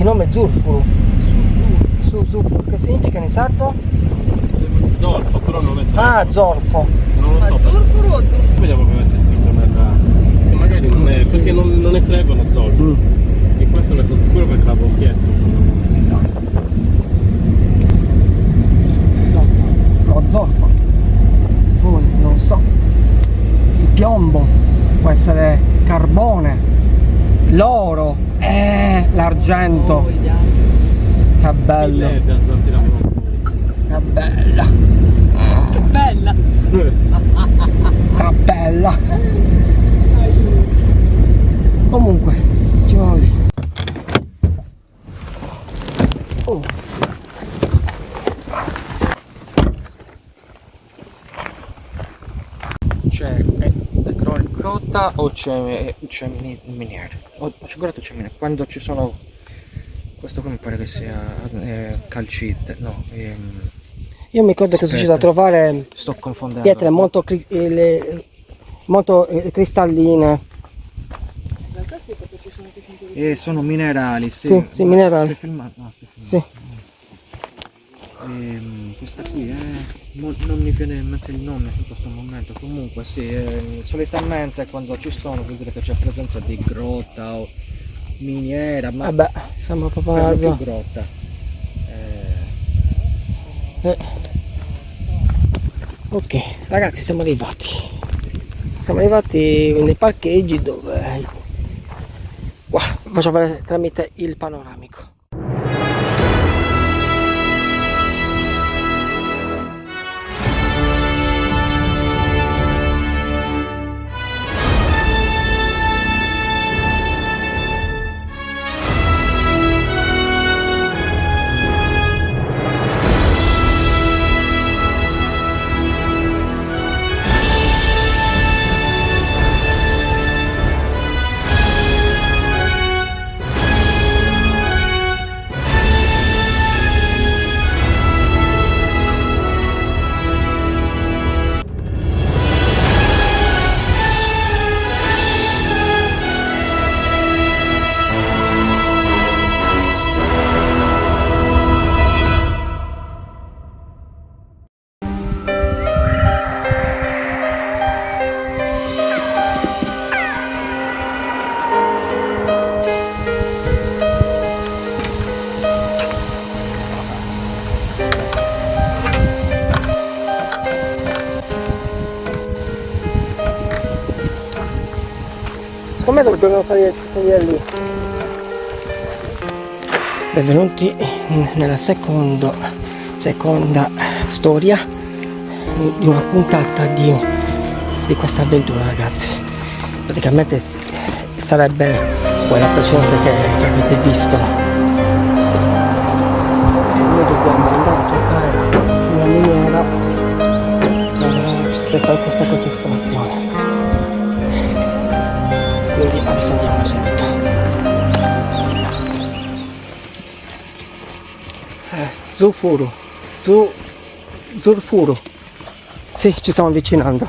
di nome Zurfuru. Zurfuru, che significa in sardo? Zolfo, però non è stato. Ah, zolfo. Non lo so. Zolfo o Zolfo? Vediamo come c'è scritto nella. Che magari non è. Perché non esleggono zolfo. E questo ne sono sicuro perché l'avevo chiesto. No, zolfo. Poi non so. Il piombo, può essere carbone, l'oro, l'argento. Che bello. Che bella. Che bella! Che bella. Comunque, ci vuole. Oh. C'è grotta o c'è miniere? C'è grotta o c'è miniere? Quando ci sono. Questo qua mi pare che sia calcite, no. Io mi ricordo che sono riuscito a trovare Sto confondendo. pietre molto cristalline. Sono minerali, sì. Sì, minerali. Sei filmato? No, sei Sì. filmato. Questa qui non mi viene in mente il nome in questo momento. Comunque sì, solitamente quando ci sono vuol dire che c'è presenza di grotta o miniera, ma Vabbè, siamo proprio per lo una più zona. grotta. Ok, ragazzi, siamo arrivati. Siamo arrivati nei parcheggi dove qua faccio vedere tramite il panoramico. Secondo me dobbiamo salire lì. Benvenuti nella seconda storia di una puntata di questa avventura, ragazzi. Praticamente sarebbe quella precedente che avete visto. E noi dobbiamo andare a cercare una miniera per fare questa esplorazione. Quindi adesso andiamo subito. Zurfuru. Sì, ci stiamo avvicinando.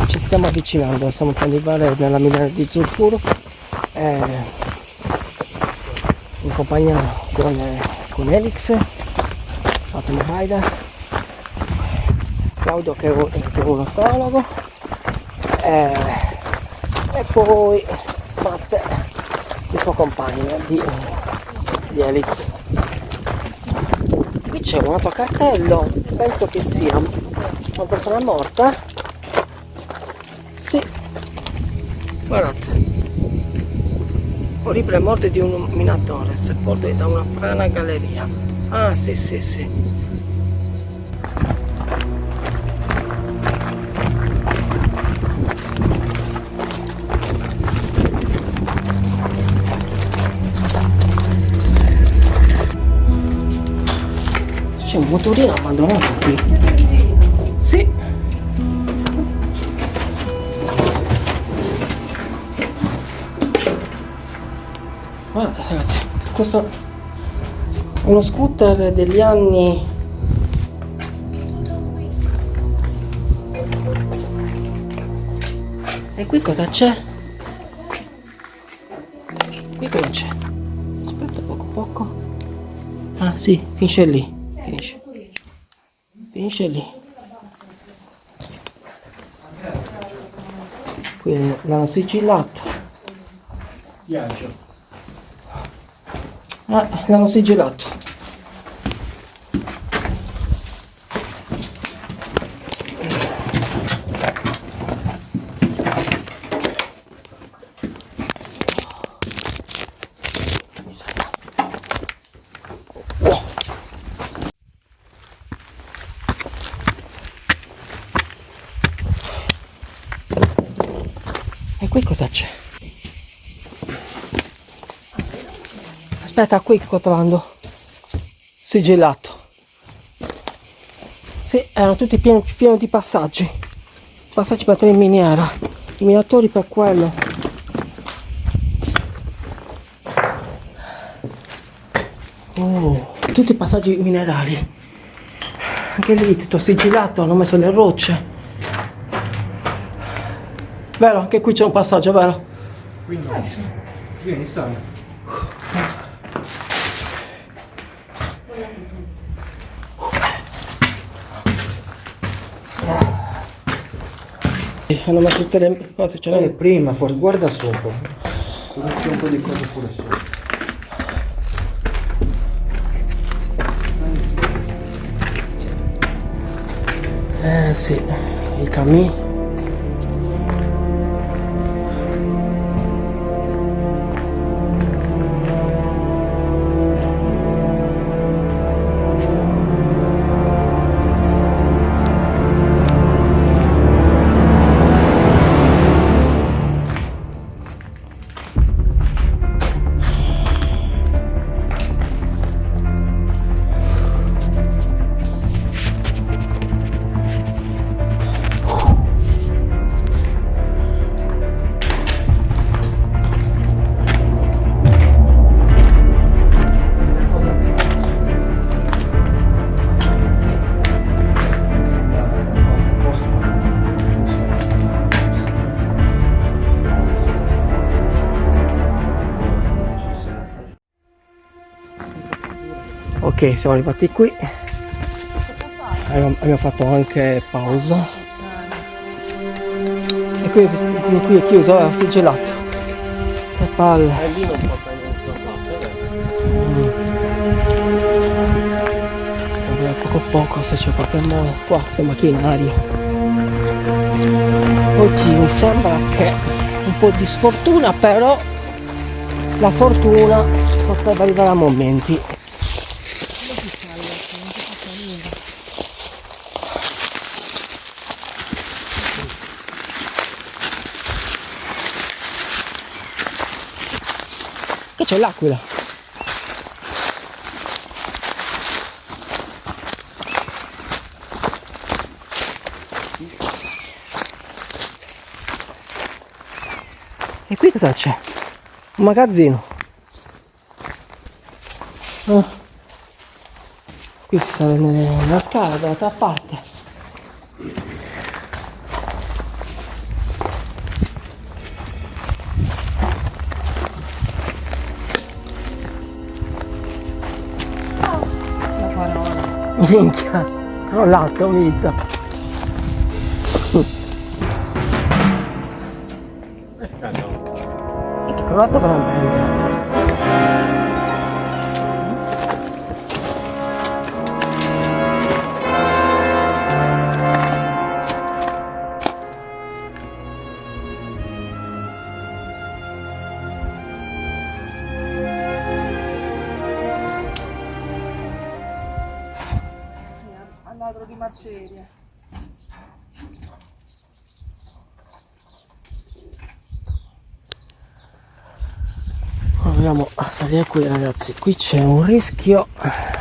Stiamo per arrivare nella miniera di Zurfuru. In compagnia con Elix, Fatima Rider, Claudio che è uno astrologo. E poi Matt, il suo compagno di Elix. Qui c'è un altro cartello, penso che sia una persona morta. Sì, guardate, orribile morte di un minatore sepolto da una frana galleria. Ah sì. C'è un motorino abbandonato qui. Sì. Guardate ragazzi, questo è uno scooter degli anni e qui cosa c'è? Qui cosa c'è? Aspetta, poco. Ah sì, finisce lì. Finisce lì. Qui l'hanno sigillato. L'hanno sigillato. E qui cosa c'è? Aspetta, qui sto trovando sigillato. Sì, erano tutti pieni di passaggi. Passaggi per entrare in miniera. I minatori per quello. Oh, tutti passaggi minerali. Anche lì tutto sigillato, hanno messo le rocce. Vero, anche qui c'è un passaggio, vero? Qui no. Vieni, sali. Hanno messo tutte le cose, ce l'hai? Prima, forse, guarda su un po'. C'è un po' di cose pure su. Sì, i cammini. Ok, siamo arrivati qui. Abbiamo fatto anche pausa. E qui è chiuso, è sigillato. Che palle. E lì non porta in nessuna parte, Poco se c'è qualche modo. Qua sono macchinari. Oggi mi sembra che un po' di sfortuna, però la fortuna potrebbe arrivare a momenti. Che c'è l'aquila? E qui cosa c'è? Un magazzino. Qui si sale nella scala dall'altra parte. Minchia, crollato Mizza. È scalato. È crollato veramente. Al ladro di macerie. Proviamo a salire qui, ragazzi. Qui c'è un rischio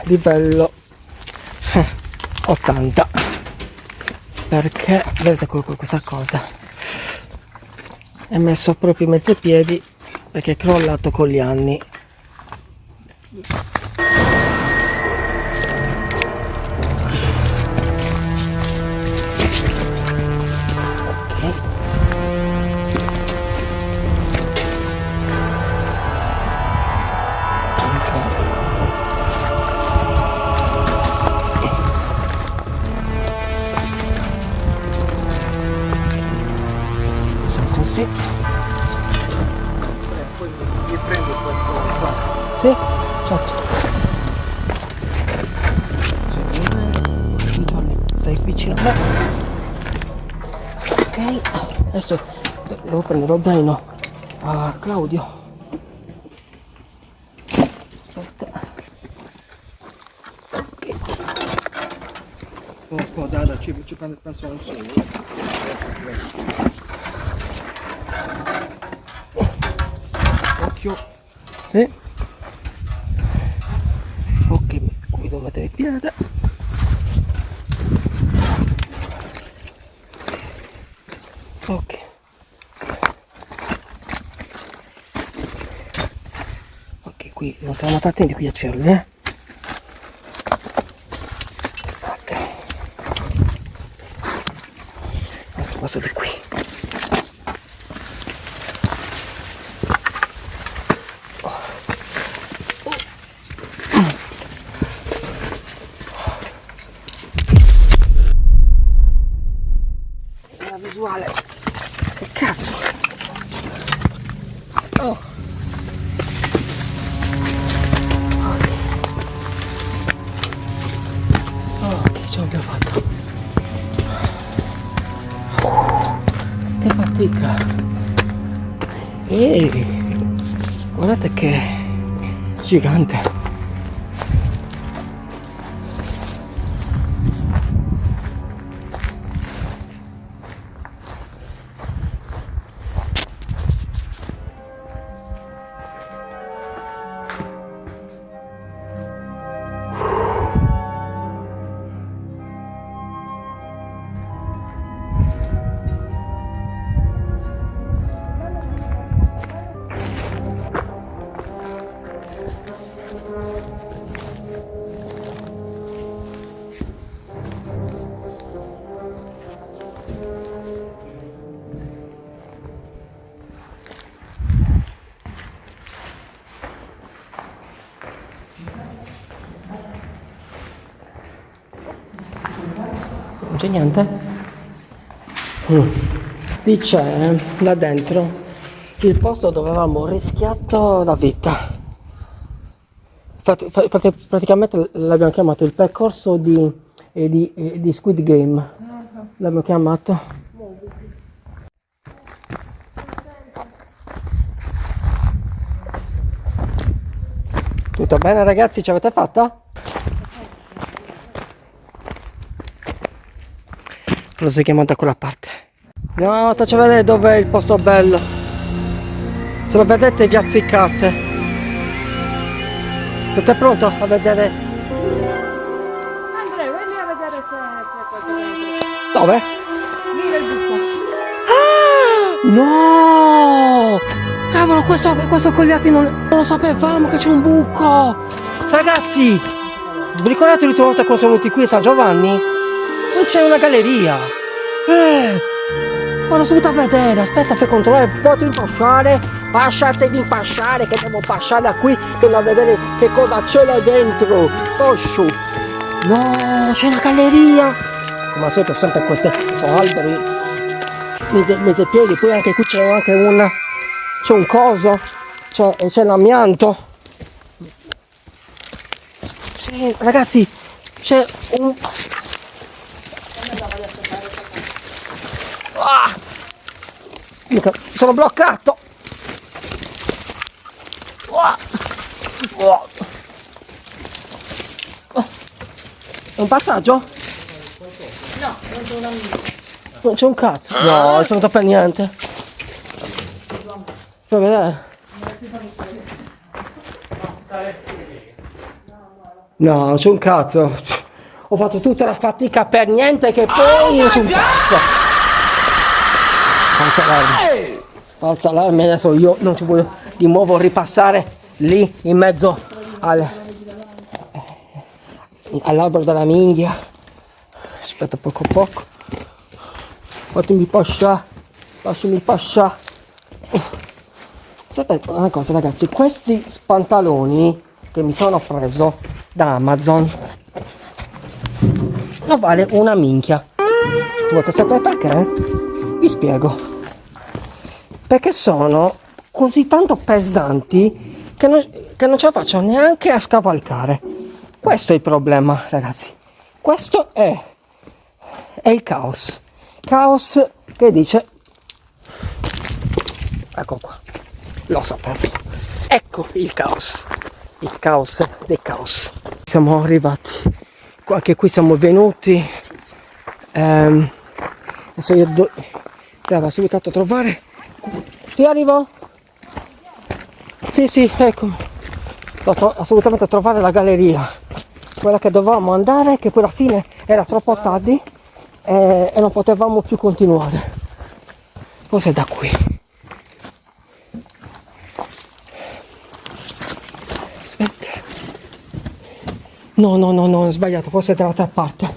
livello 80, perché vedete questa cosa è messo proprio in mezzo ai piedi perché è crollato con gli anni. Sì, certo. Stai vicino a me. Ok, adesso devo prendere lo zaino a Claudio. Aspetta. Ok. Dada, ci penso un solo. Occhio. Sì. Ok, qui devo mettere il piede. Ok. Ok, qui non stiamo molto attenti qui a cerli, Ok. Adesso passo di qui. La visuale. Che cazzo? Oh. Ok, ce l'abbiamo fatto. Che fatica. Guardate che gigante. Non c'è niente? Lì c'è, là dentro, il posto dove avevamo rischiato la vita. Praticamente l'abbiamo chiamato il percorso di Squid Game. L'abbiamo chiamato. Tutto bene ragazzi? Ce l'avete fatta? Proseguiamo da quella parte. No, faccio vedere dov'è il posto bello. Se lo vedete vi azziccate. Siete pronto a vedere? Andrea, vai lì a vedere se c'è qualcosa. Dove? Lì nel buco. No! Cavolo, questo Cogliati non lo sapevamo che c'è un buco! Ragazzi! Vi ricordate l'ultima volta che siamo venuti qui a San Giovanni? Non c'è una galleria! Ma l'ho subito a vedere, aspetta per controllare, potete passare? Pasciatevi in passare, che devo passare da qui per a vedere che cosa c'è là dentro! Posso! No, c'è una galleria! Come al solito sempre questi alberi, mezzo piedi, poi anche qui c'è anche c'è un coso, c'è l'amianto. Ragazzi, c'è un... Mica, sono bloccato! È un passaggio? No, non c'è una mia. Non c'è un cazzo. No, non sono per niente. Fai vedere. No, non c'è un cazzo. Ho fatto tutta la fatica per niente che poi non c'è un cazzo. Alza l'allarme. Alza l'allarme, adesso io non ci voglio di nuovo ripassare lì in mezzo all'albero della minghia. Aspetta poco poco. Fatemi passare. Lasciami passare. Sapete una cosa ragazzi, questi pantaloni che mi sono preso da Amazon non vale una minchia. Volete sapere perché? Vi spiego. Perché sono così tanto pesanti che che non ce la faccio neanche a scavalcare. Questo è il problema, ragazzi. Questo è il caos. Caos che dice... Ecco qua. Lo sapevo. Ecco il caos. Il caos dei caos. Siamo arrivati. Anche qui siamo venuti. Adesso io devo subito a trovare. Sì, arrivo? Sì, eccomi. Devo assolutamente trovare la galleria. Quella che dovevamo andare, che poi alla fine era troppo tardi e non potevamo più continuare. Forse è da qui. Aspetta. No, ho sbagliato, forse è dall'altra parte.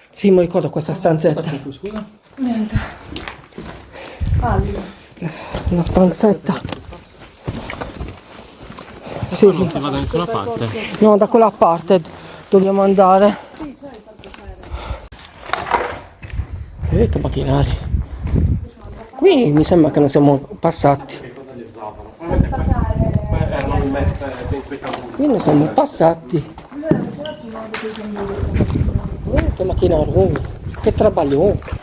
Sì, mi ricordo questa stanzetta. Scusa? Niente. Una stanzetta. Sì. Non si va da nessuna parte. No, da quella parte dobbiamo andare. Che macchinari. Qui mi sembra che non siamo passati. Qui non siamo passati. Che macchinari. Che trabaglione.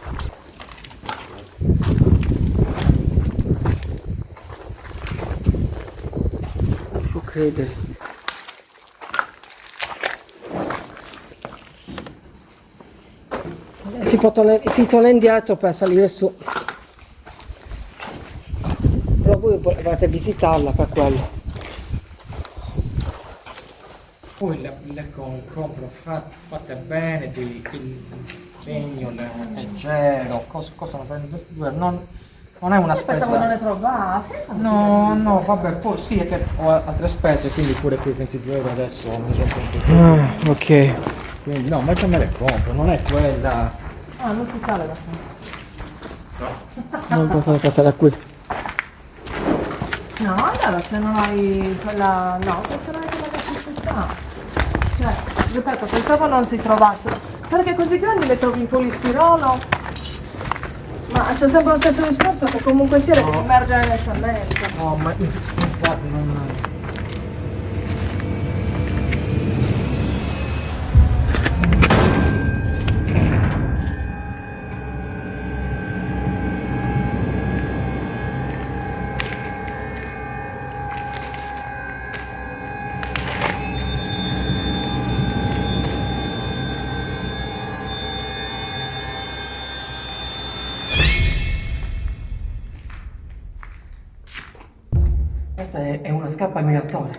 Credere. Si torna indietro per salire su, però voi volete visitarla per quello. Poi le compro fatte bene, di legno leggero, costano non è una spesa. Pensavo non ne trovassi. No, vabbè, poi sì, è che ho altre spese, quindi pure quei 22 euro adesso mi sono comprato. Ok. Quindi no, ma già me le compro, non è quella. Ah, non si sale da qua. Non posso passare da qui. No, allora se non hai quella... No, se non hai quella capacità. Cioè, ripeto, pensavo non si trovassero. Perché così grandi le trovi in polistirolo? Ma c'è sempre lo stesso discorso che comunque sia devi immergere nel cemento. No, ma infatti non. Questa è una scarpa migratoria.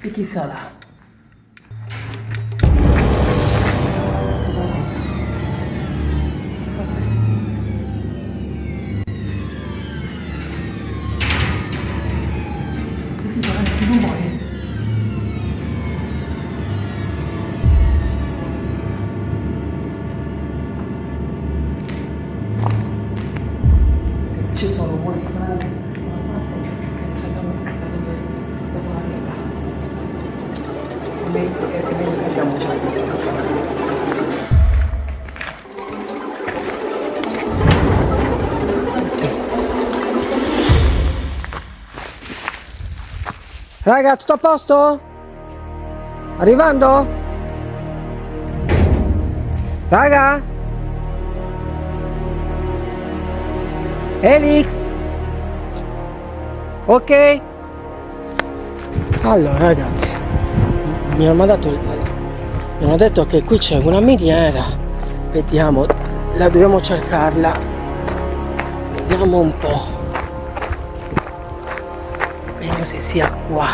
Di chi sarà? Sentite questi rumori? Ci sono rumori strani da una parte che non sappiamo da dove arriva. È meglio che andiamo già. Raga, tutto a posto? Arrivando? Raga? Elix? Ok? Allora ragazzi, mi hanno detto che qui c'è una miniera. Vediamo, la dobbiamo cercarla. Vediamo un po'. Vediamo se sia qua.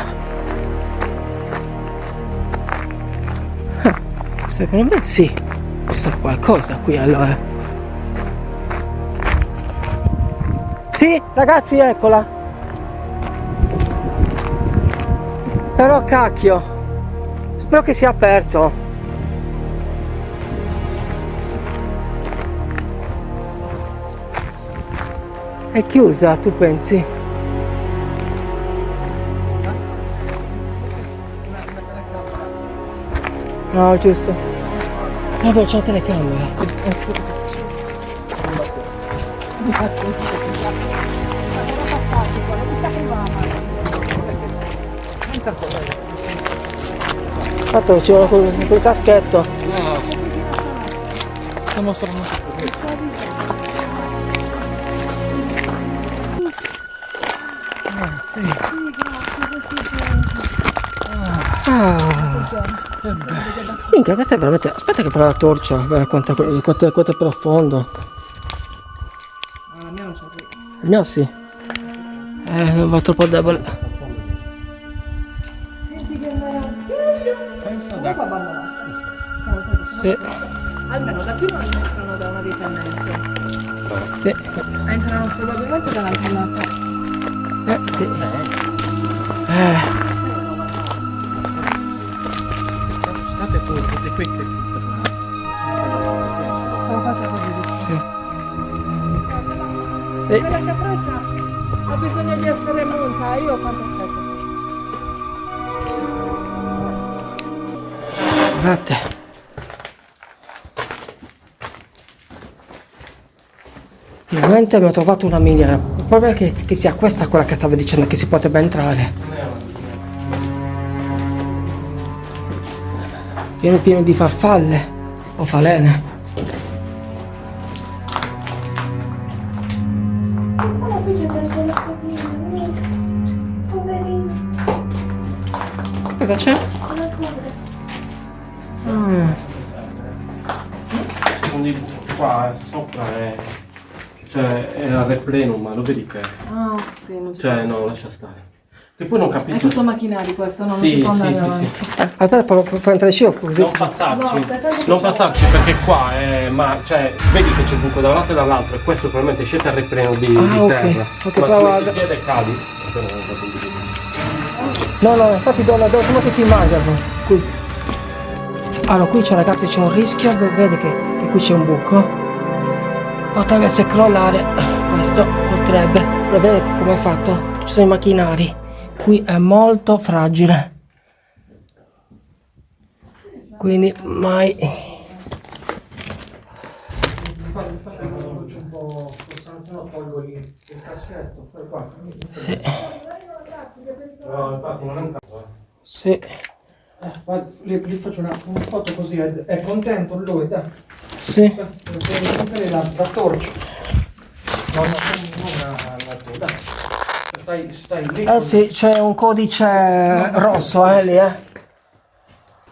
Secondo me sì. C'è qualcosa qui allora. Sì, ragazzi, eccola. Però cacchio, spero che sia aperto. È chiusa, tu pensi? No, giusto. Vabbè, c'è la telecamera. l'ho vista prima. Fatto ci vuole quel caschetto. Stiamo solo Minchia, questa è veramente. Aspetta che provo la torcia, guarda quanto è profondo. La mia non c'è qui. Il mio sì. Non va troppo debole. Senti che penso comunque abbandonato. Sì, Almeno da qui non entrano da una vita e mezzo. sì. Entrano probabilmente dall'altro lato. Sì. state pure tutti qui che Lo faccio così di Sì. Quella capretta ha bisogno di essere munta, io quanto aspetto? Guardate. Finalmente abbiamo trovato una miniera. Il problema è che sia questa quella che stavo dicendo che si potrebbe entrare. Pieno di farfalle o falene. Qui c'è preso la codina, poverino, Cosa c'è? la coda. Qua sopra è. Cioè era replenum, ma lo vedi che. Ah, sì, non Cioè no, lascia stare. Che poi non È capisco. tutto macchinari questo, non Sì, si può andare sì, sì, avanti. sì. Aspetta, può entrare io così. Non passarci, No, aspetta che non facciamo. passarci perché qua è, ma cioè, vedi che c'è buco da un lato e dall'altro e questo probabilmente scende al ripreno di ok. terra. Ok, ma prova ci metti il piede e cadi. No, infatti devo solo che filmare qui. Allora, qui c'è ragazzi, c'è un rischio, vedi che qui c'è un buco. Potrebbe essere crollare, questo potrebbe. Però vedete come è fatto? Ci sono i macchinari. Qui è molto fragile. Quindi mai. Sì. Sì. Gli faccio una foto così, è contento lui, dai. Sì. Per la torcia. No, tu, dai. Stai lì. Eh sì, c'è un codice rosso lì,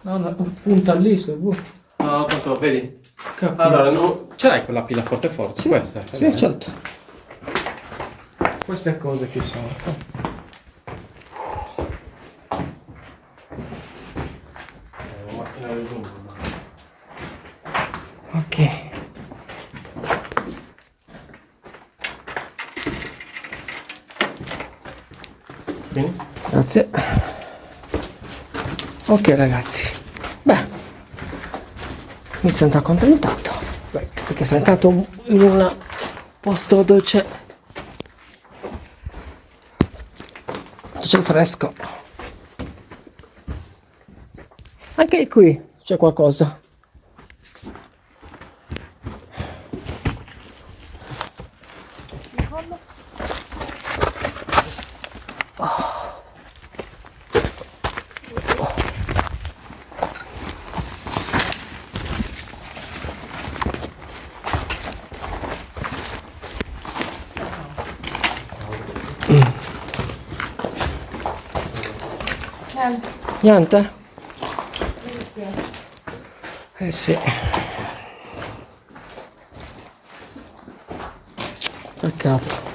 No, punta lì se vuoi. No, tanto vedi. Capito. Allora, ce l'hai quella pila forte forte? Sì, Questa? sì, certo. Queste cose ci sono. Ok. Bene? Grazie. Ok ragazzi. Beh. Mi sento accontentato. Perché sono entrato in un posto dove c'è fresco. Anche qui c'è qualcosa. Niente? Eh sì. Peccato.